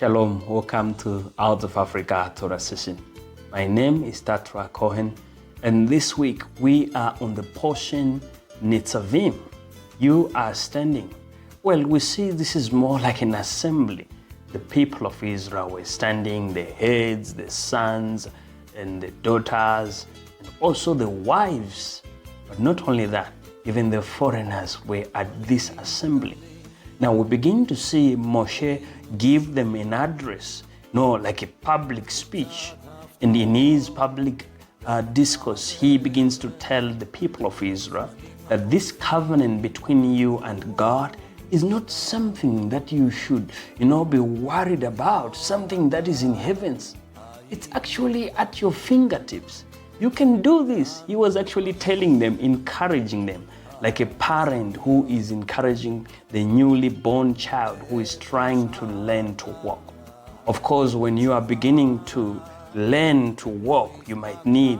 Shalom, welcome to Out of Africa Torah Session. My name is Tatra Cohen, and this week we are on the portion Nitzavim. You are standing. Well, we see this is more like an assembly. The people of Israel were standing, the heads, the sons, and the daughters, and also the wives. But not only that, even the foreigners were at this assembly. Now we begin to see Moshe give them an address, like a public speech. And in his public discourse, he begins to tell the people of Israel that this covenant between you and God is not something that you should, be worried about, something that is in heavens. It's actually at your fingertips. You can do this. He was actually telling them, encouraging them, like a parent who is encouraging the newly born child who is trying to learn to walk. Of course, when you are beginning to learn to walk, you might need,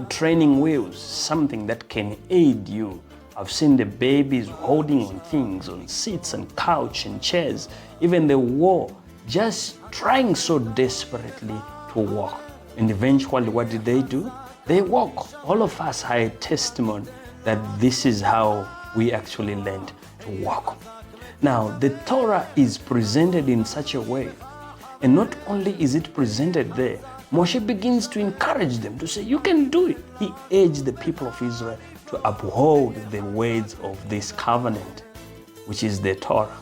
training wheels, something that can aid you. I've seen the babies holding on things, on seats and couch and chairs, even the wall, just trying so desperately to walk. And eventually, what did they do? They walk. All of us are a testimony that this is how we actually learned to walk. Now, the Torah is presented in such a way, and not only is it presented there, Moshe begins to encourage them to say, you can do it. He urged the people of Israel to uphold the words of this covenant, which is the Torah.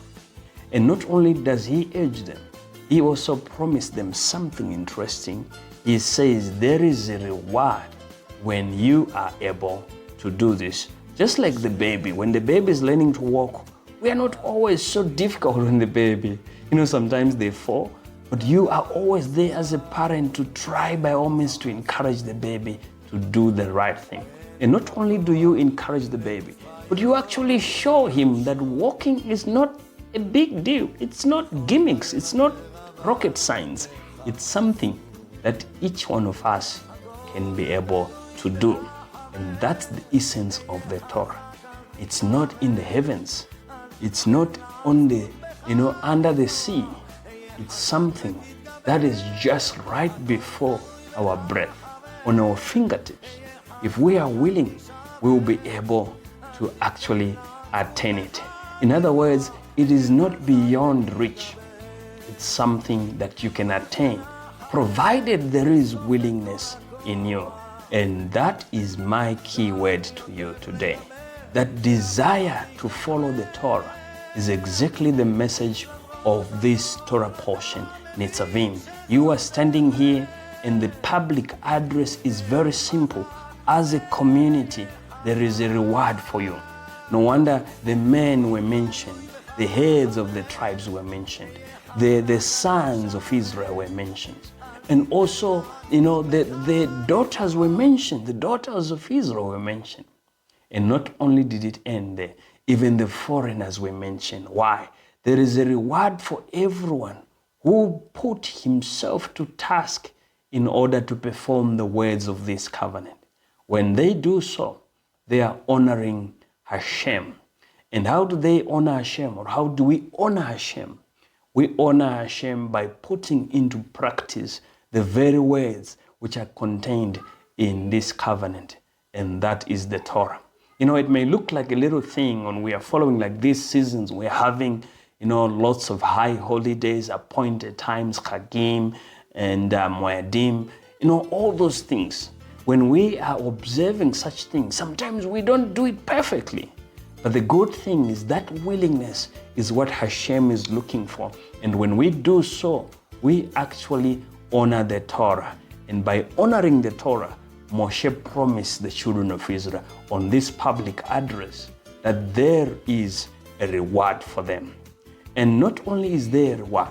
And not only does he urge them, he also promised them something interesting. He says there is a reward when you are able to do this. Just like the baby, when the baby is learning to walk, we are not always so difficult on the baby. Sometimes they fall, but you are always there as a parent to try by all means to encourage the baby to do the right thing. And not only do you encourage the baby, but you actually show him that walking is not a big deal. It's not gimmicks. It's not rocket science. It's something that each one of us can be able to do. And that's the essence of the Torah. It's not in the heavens. It's not on the, under the sea. It's something that is just right before our breath, on our fingertips. If we are willing, we will be able to actually attain it. In other words, it is not beyond reach. It's something that you can attain, provided there is willingness in you. And that is my key word to you today. That desire to follow the Torah is exactly the message of this Torah portion, Nitzavim. You are standing here and the public address is very simple. As a community, there is a reward for you. No wonder the men were mentioned, the heads of the tribes were mentioned, the sons of Israel were mentioned. And also, the daughters were mentioned, the daughters of Israel were mentioned. And not only did it end there, even the foreigners were mentioned. Why? There is a reward for everyone who put himself to task in order to perform the words of this covenant. When they do so, they are honoring Hashem. And how do they honor Hashem? Or how do we honor Hashem? We honor Hashem by putting into practice the very words which are contained in this covenant, and that is the Torah. It may look like a little thing when we are following like these seasons. We're having, lots of high holidays, appointed times, Chagim and Moedim, all those things. When we are observing such things, sometimes we don't do it perfectly. But the good thing is that willingness is what Hashem is looking for. And when we do so, we actually honor the Torah. And by honoring the Torah, Moshe promised the children of Israel on this public address that there is a reward for them. And not only is there a reward,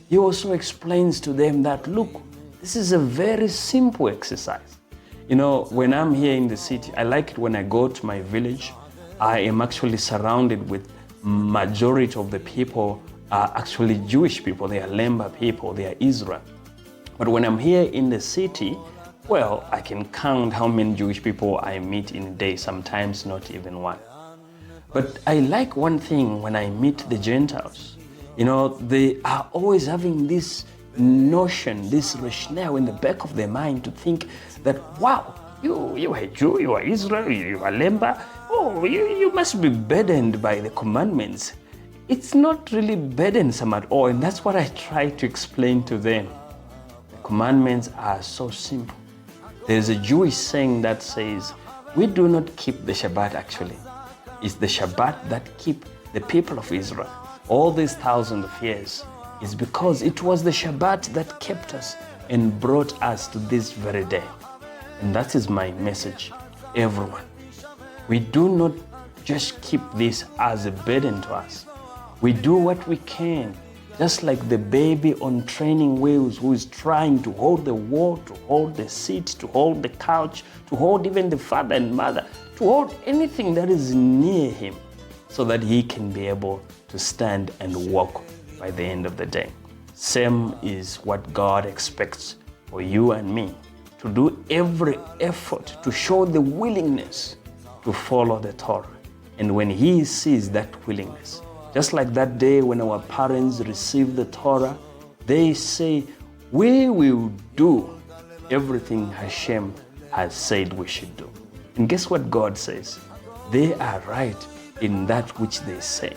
he also explains to them that, look, this is a very simple exercise. When I'm here in the city, I like it when I go to my village. I am actually surrounded with majority of the people are actually Jewish people. They are Lemba people. They are Israel. But when I'm here in the city, well, I can count how many Jewish people I meet in a day, sometimes not even one. But I like one thing when I meet the Gentiles. You know, they are always having this notion, this rationale in the back of their mind to think that, wow, you are Jew, you are Israel, you are Lemba, oh, you must be burdened by the commandments. It's not really burdensome at all, and that's what I try to explain to them. The commandments are so simple. There's a Jewish saying that says, we do not keep the Shabbat actually. It's the Shabbat that keep the people of Israel all these thousands of years. Is because it was the Shabbat that kept us and brought us to this very day. And that is my message, everyone. We do not just keep this as a burden to us. We do what we can, just like the baby on training wheels who is trying to hold the wall, to hold the seat, to hold the couch, to hold even the father and mother, to hold anything that is near him so that he can be able to stand and walk by the end of the day. Same is what God expects for you and me, to do every effort to show the willingness to follow the Torah. And when he sees that willingness, just like that day when our parents received the Torah, they say, we will do everything Hashem has said we should do. And guess what God says? They are right in that which they say.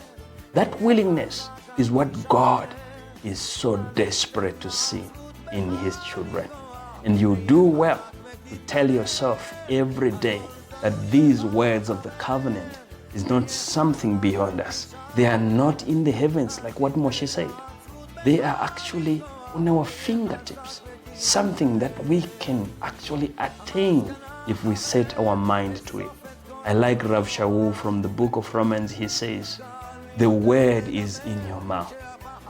That willingness is what God is so desperate to see in his children. And you do well to tell yourself every day that these words of the covenant is not something beyond us. They are not in the heavens like what Moshe said. They are actually on our fingertips, something that we can actually attain if we set our mind to it. I like Rav Shuvu from the book of Romans. He says, the word is in your mouth.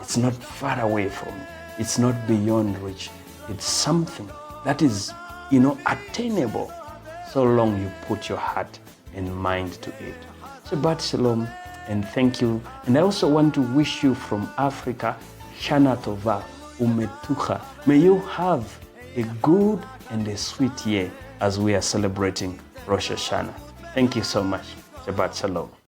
It's not far away from you. It's not beyond reach. It's something that is, attainable so long you put your heart and mind to it. Shabbat Shalom and thank you. And I also want to wish you from Africa, Shana Tova Umetucha. May you have a good and a sweet year as we are celebrating Rosh Hashanah. Thank you so much. Shabbat Shalom.